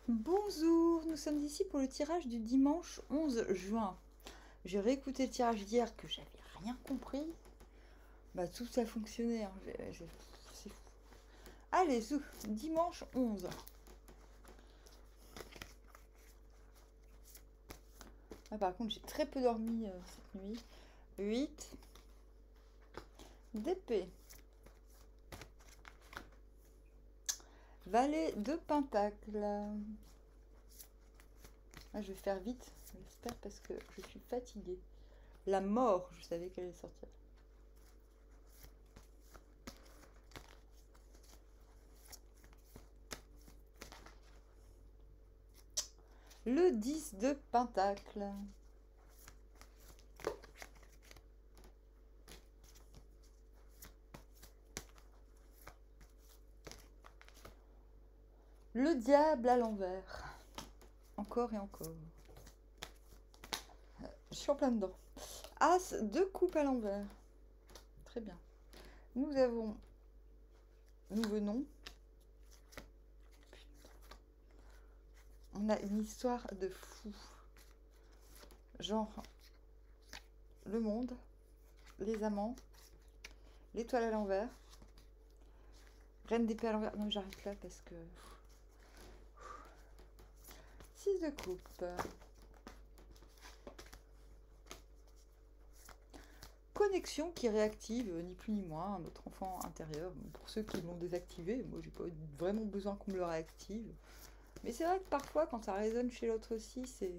Bonjour, nous sommes ici pour le tirage du dimanche 11 juin. J'ai réécouté le tirage d'hier que j'avais rien compris. Bah tout a fonctionné, hein. C'est fou. Allez, dimanche 11. Ah, par contre, j'ai très peu dormi cette nuit. 8 d'épée. Valet de pentacle. Ah, je vais faire vite, j'espère, parce que je suis fatiguée. La mort, je savais qu'elle allait sortir. Le 10 de pentacle. Le diable à l'envers. Encore et encore. Je suis en plein dedans. As de coupe à l'envers. Très bien. Nous venons. On a une histoire de fou. Genre, le monde, les amants, l'étoile à l'envers, reine d'épée à l'envers. Non, j'arrête là parce que... 6 de coupe. Connexion qui réactive, ni plus ni moins, notre enfant intérieur. Pour ceux qui l'ont désactivé, moi j'ai pas vraiment besoin qu'on me le réactive. Mais c'est vrai que parfois, quand ça résonne chez l'autre aussi, c'est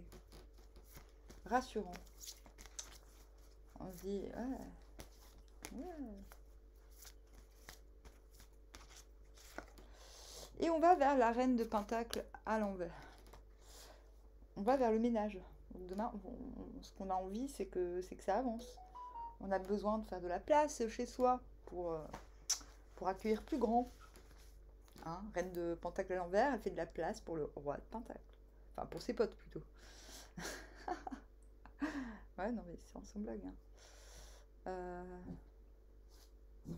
rassurant. On se dit, ouais. Et on va vers la reine de pentacle à l'envers. On va vers le ménage. Donc demain, ce qu'on a envie, c'est que ça avance. On a besoin de faire de la place chez soi pour accueillir plus grand. Hein, reine de pentacle à l'envers, elle fait de la place pour le roi de pentacle. Enfin, pour ses potes plutôt. Ouais, non, mais c'est sans blague. Hein.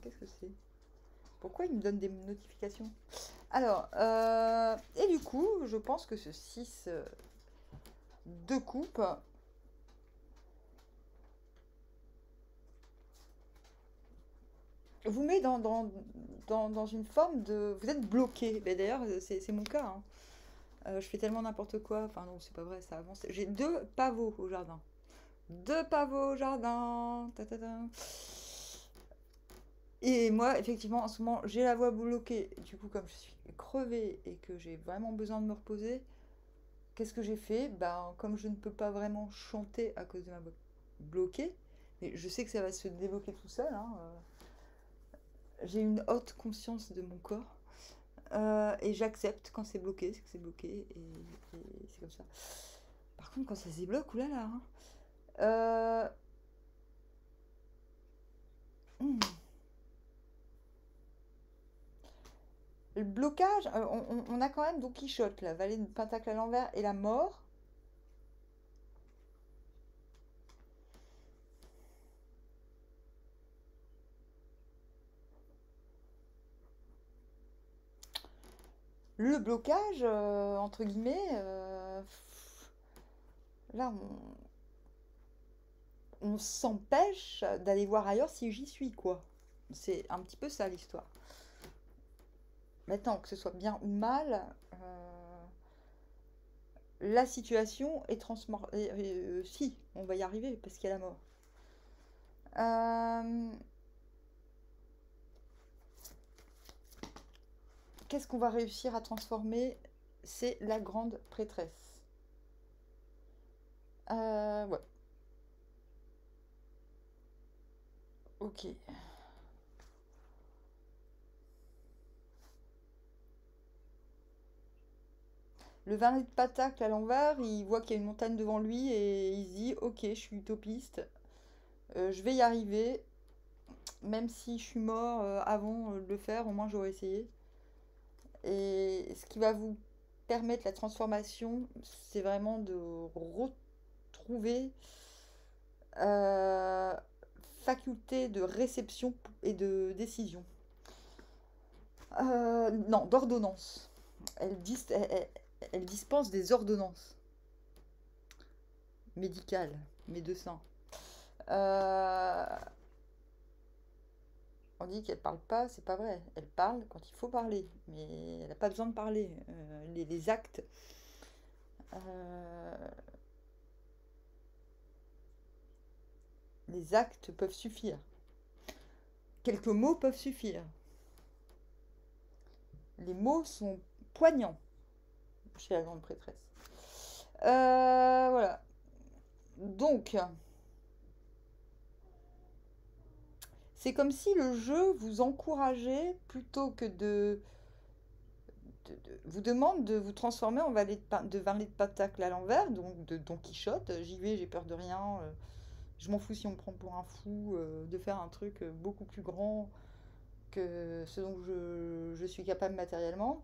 Qu'est-ce que c'est? Pourquoi il me donne des notifications? Alors, et du coup, je pense que ce 6 de coupe vous met dans une forme de... Vous êtes bloqué. D'ailleurs, c'est mon cas. Hein. Je fais tellement n'importe quoi. Enfin non, c'est pas vrai, ça avance. J'ai 2 pavots au jardin. 2 pavots au jardin. Ta, ta, ta. Et moi, effectivement, en ce moment, j'ai la voix bloquée. Du coup, comme je suis crevée et que j'ai vraiment besoin de me reposer, qu'est-ce que j'ai fait? Ben, comme je ne peux pas vraiment chanter à cause de ma voix bloquée, mais je sais que ça va se débloquer tout seul, hein, j'ai une haute conscience de mon corps. Et j'accepte quand c'est bloqué, c'est que c'est bloqué, et c'est comme ça. Par contre, quand ça se débloque, oulala. Hein. Hmm. Le blocage, on a quand même Don Quichotte, la vallée de Pentacle à l'envers et la mort. Le blocage, entre guillemets, là, on s'empêche d'aller voir ailleurs si j'y suis, quoi. C'est un petit peu ça l'histoire. Maintenant, que ce soit bien ou mal, la situation est transformée. Si, on va y arriver parce qu'il y a la mort. Qu'est-ce qu'on va réussir à transformer? C'est la grande prêtresse. Ouais. Ok. Le valet de pentacle à l'envers, il voit qu'il y a une montagne devant lui et il se dit ok, je suis utopiste, je vais y arriver, même si je suis mort avant de le faire, au moins j'aurais essayé. Et ce qui va vous permettre la transformation, c'est vraiment de retrouver euh, faculté de réception et de décision. Non, d'ordonnance. Elle dit, Elle dispense des ordonnances médicales, médecins. Euh, on dit qu'elle parle pas, c'est pas vrai. Elle parle quand il faut parler, mais elle n'a pas besoin de parler. Les actes, euh, les actes peuvent suffire. Quelques mots peuvent suffire. Les mots sont poignants chez la grande prêtresse. Voilà. Donc, c'est comme si le jeu vous encourageait plutôt que vous demande de vous transformer en valet de pentacle à l'envers, donc de Don Quichotte. J'y vais, j'ai peur de rien. Je m'en fous si on me prend pour un fou. De faire un truc beaucoup plus grand que ce dont je suis capable matériellement.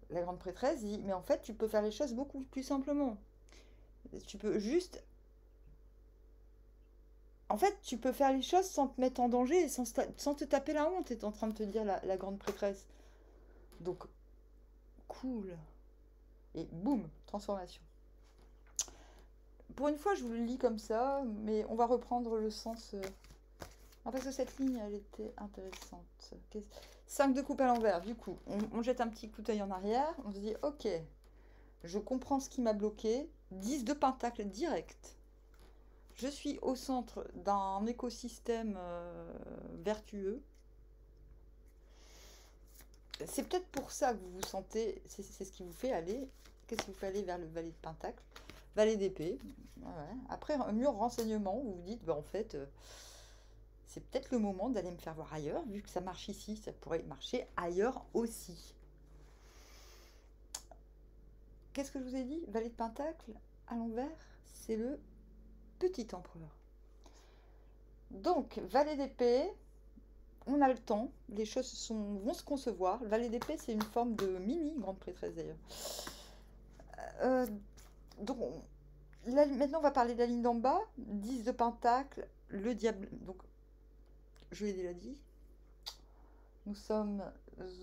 La grande prêtresse dit, mais en fait, tu peux faire les choses beaucoup plus simplement. Tu peux juste... En fait, tu peux faire les choses sans te mettre en danger et sans te taper la honte, est en train de te dire la grande prêtresse. Donc, cool. Et boum, transformation. Pour une fois, je vous le lis comme ça, mais on va reprendre le sens... parce que cette ligne, elle était intéressante. 5 de coupe à l'envers, du coup, on jette un petit coup d'œil en arrière, on se dit, ok, je comprends ce qui m'a bloqué, 10 de pentacle direct. Je suis au centre d'un écosystème vertueux. C'est peut-être pour ça que vous vous sentez, c'est ce qui vous fait aller, qu'est-ce qui vous fait aller vers le valet de pentacle, valet d'épée. Ouais. Après un mûr renseignement, vous vous dites, bah, en fait, c'est peut-être le moment d'aller me faire voir ailleurs, vu que ça marche ici, ça pourrait marcher ailleurs aussi. Qu'est-ce que je vous ai dit? Valet de pentacle, à l'envers, c'est le petit empereur. Donc, valet d'épée, on a le temps, les choses vont se concevoir. Le valet d'épée, c'est une forme de mini grande prêtresse d'ailleurs. Donc, maintenant, on va parler de la ligne d'en bas. 10 de pentacle, le diable. Donc, je l'ai déjà dit. Nous sommes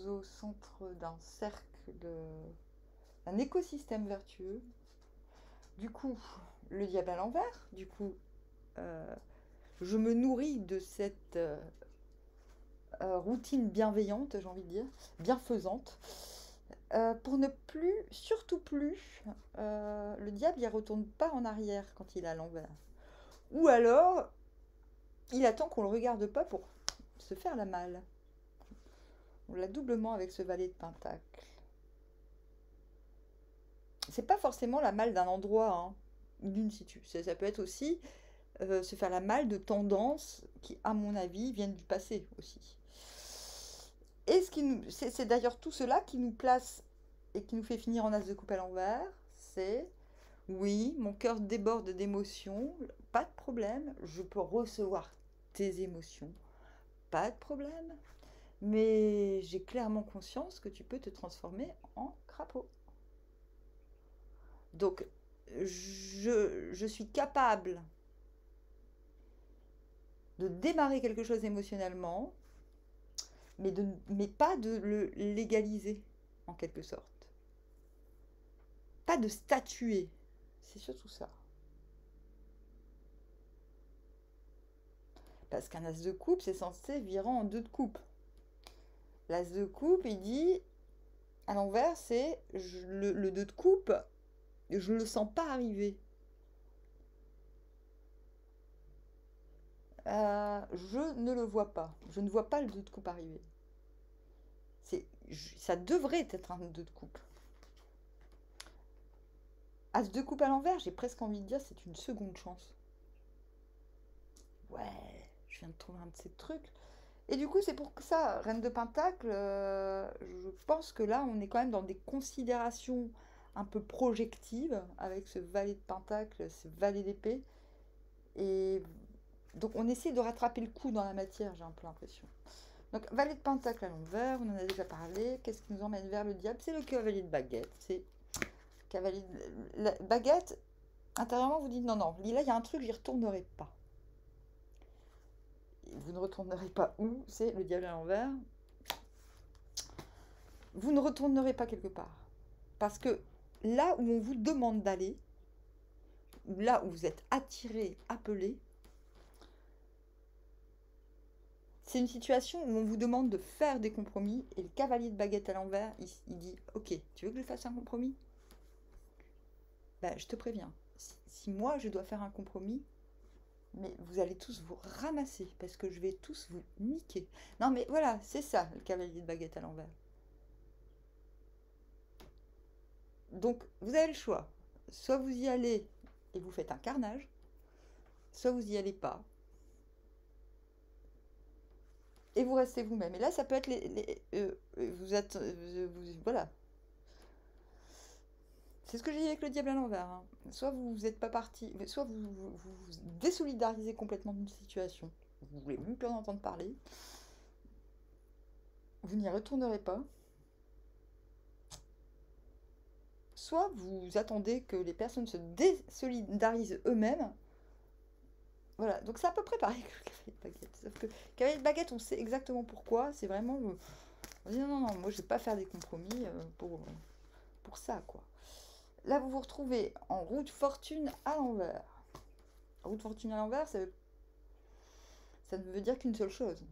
au centre d'un cercle, d'un écosystème vertueux. Du coup, le diable à l'envers. Du coup, je me nourris de cette routine bienveillante, j'ai envie de dire, bienfaisante, pour ne plus, surtout plus, le diable il retourne pas en arrière quand il est à l'envers. Ou alors, il attend qu'on le regarde pas pour se faire la malle. On l'a doublement avec ce valet de pentacle. C'est pas forcément la malle d'un endroit, hein, ou d'une situ. Ça peut être aussi se faire la malle de tendances qui, à mon avis, viennent du passé aussi. Et c'est d'ailleurs tout cela qui nous place et qui nous fait finir en as de coupe à l'envers. C'est, oui, mon cœur déborde d'émotions, pas de problème, je peux recevoir tes émotions, pas de problème. Mais j'ai clairement conscience que tu peux te transformer en crapaud. Donc, je suis capable de démarrer quelque chose émotionnellement, mais pas de le légaliser, en quelque sorte. Pas de statuer. C'est surtout ça. Parce qu'un as de coupe, c'est censé virer en 2 de coupe. L'as de coupe, il dit, à l'envers, c'est le 2 de coupe, je ne le sens pas arriver. Je ne le vois pas. Je ne vois pas le 2 de coupe arriver. Ça devrait être un 2 de coupe. As de coupe à l'envers, j'ai presque envie de dire c'est une seconde chance. Ouais, je viens de trouver un de ces trucs. Et du coup, c'est pour ça, Reine de Pentacle, je pense que là, on est quand même dans des considérations un peu projectives avec ce valet de Pentacle, ce valet d'épée. Et donc, on essaie de rattraper le coup dans la matière, j'ai un peu l'impression. Donc, valet de Pentacle à l'envers, on en a déjà parlé. Qu'est-ce qui nous emmène vers le diable? C'est le cavalier de baguette. C'est cavalier de... La baguette, intérieurement, vous dites non, non, là, il y a un truc, j'y retournerai pas. Vous ne retournerez pas où? C'est le diable à l'envers. Vous ne retournerez pas quelque part. Parce que là où on vous demande d'aller, ou là où vous êtes attiré, appelé, c'est une situation où on vous demande de faire des compromis et le cavalier de baguette à l'envers, il dit ok, tu veux que je fasse un compromis? Ben, je te préviens, si moi je dois faire un compromis, mais vous allez tous vous ramasser parce que je vais tous vous niquer. Non mais voilà, c'est ça le cavalier de baguette à l'envers. Donc vous avez le choix. Soit vous y allez et vous faites un carnage, soit vous y allez pas et vous restez vous-même. Et là, ça peut être vous êtes, voilà. C'est ce que j'ai dit avec le diable à l'envers, hein. Soit vous n'êtes pas parti, soit vous désolidarisez complètement d'une situation. Vous voulez même plus en entendre parler. Vous n'y retournerez pas. Soit vous attendez que les personnes se désolidarisent eux-mêmes. Voilà, donc c'est à peu près pareil que le cavalier de baguette. Sauf que le cavalier de baguette, on sait exactement pourquoi. C'est vraiment. On dit non, non, moi je vais pas faire des compromis pour ça, quoi. Là, vous vous retrouvez en roue de fortune à l'envers. Roue de fortune à l'envers, ça ne veut dire qu'une seule chose.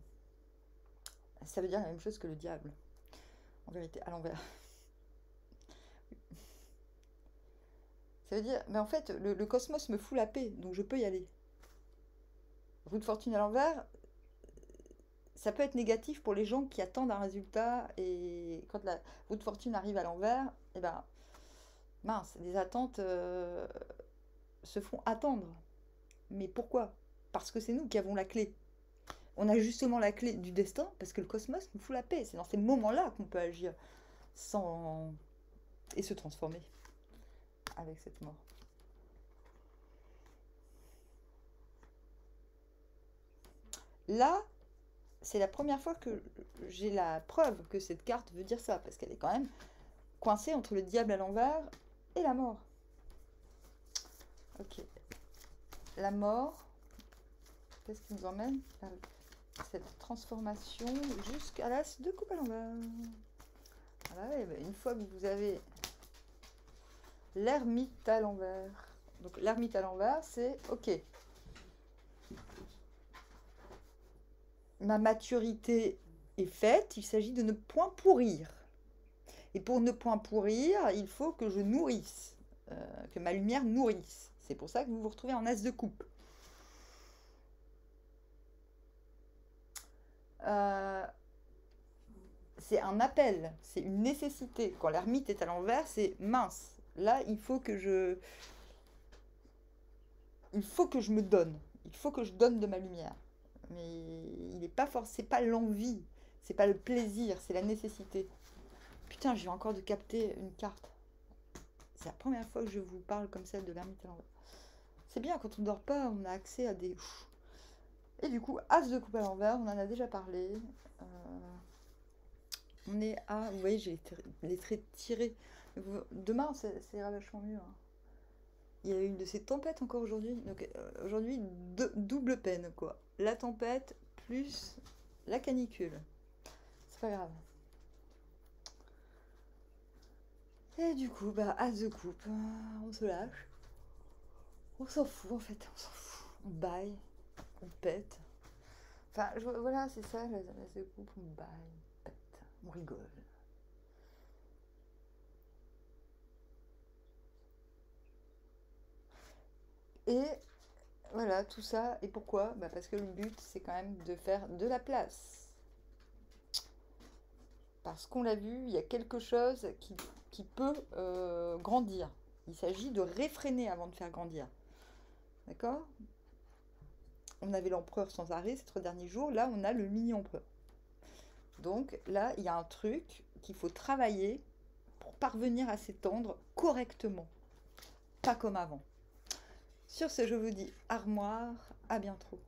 Ça veut dire la même chose que le diable. En vérité, à l'envers. Ça veut dire, mais en fait, le cosmos me fout la paix, donc je peux y aller. Roue de fortune à l'envers, ça peut être négatif pour les gens qui attendent un résultat, et quand la roue de fortune arrive à l'envers, et ben, mince, les attentes se font attendre. Mais pourquoi? Parce que c'est nous qui avons la clé. On a justement la clé du destin, parce que le cosmos nous fout la paix. C'est dans ces moments-là qu'on peut agir sans... et se transformer avec cette mort. Là, c'est la première fois que j'ai la preuve que cette carte veut dire ça, parce qu'elle est quand même coincée entre le diable à l'envers et la mort. Ok. La mort, qu'est-ce qui nous emmène vers cette transformation jusqu'à l'as de coupe à l'envers. Voilà, et une fois que vous avez l'ermite à l'envers, donc l'ermite à l'envers, c'est ok. Ma maturité est faite, il s'agit de ne point pourrir. Et pour ne point pourrir, il faut que je nourrisse, que ma lumière nourrisse. C'est pour ça que vous vous retrouvez en as de coupe. C'est un appel, c'est une nécessité. Quand l'ermite est à l'envers, c'est mince. Là, il faut que je me donne. Il faut que je donne de ma lumière. Mais il n'est pas forcément, c'est pas l'envie, c'est pas le plaisir, c'est la nécessité. Putain, je viens encore de capter une carte. C'est la première fois que je vous parle comme ça de l'ermite à l'envers. C'est bien, quand on ne dort pas, on a accès à des... Et du coup, as de coupe à l'envers, on en a déjà parlé. On est à... Vous voyez, j'ai les traits tirés. Demain, ça ira vachement mieux, hein. Il y a eu une de ces tempêtes encore aujourd'hui. Donc aujourd'hui, double peine, quoi. La tempête plus la canicule. C'est pas grave. Et du coup, bah, as de coupe, on se lâche. On s'en fout, en fait, on s'en fout. On baille, on pète. Enfin, voilà, c'est ça, l'as de coupe, on baille, on pète, on rigole. Et voilà, tout ça. Et pourquoi? Bah parce que le but, c'est quand même de faire de la place. Parce qu'on l'a vu, il y a quelque chose qui peut grandir. Il s'agit de réfréner avant de faire grandir. D'accord? On avait l'empereur sans arrêt ces 3 derniers jours. Là, on a le mini-empereur. Donc là, il y a un truc qu'il faut travailler pour parvenir à s'étendre correctement. Pas comme avant. Sur ce, je vous dis armoire, à bientôt.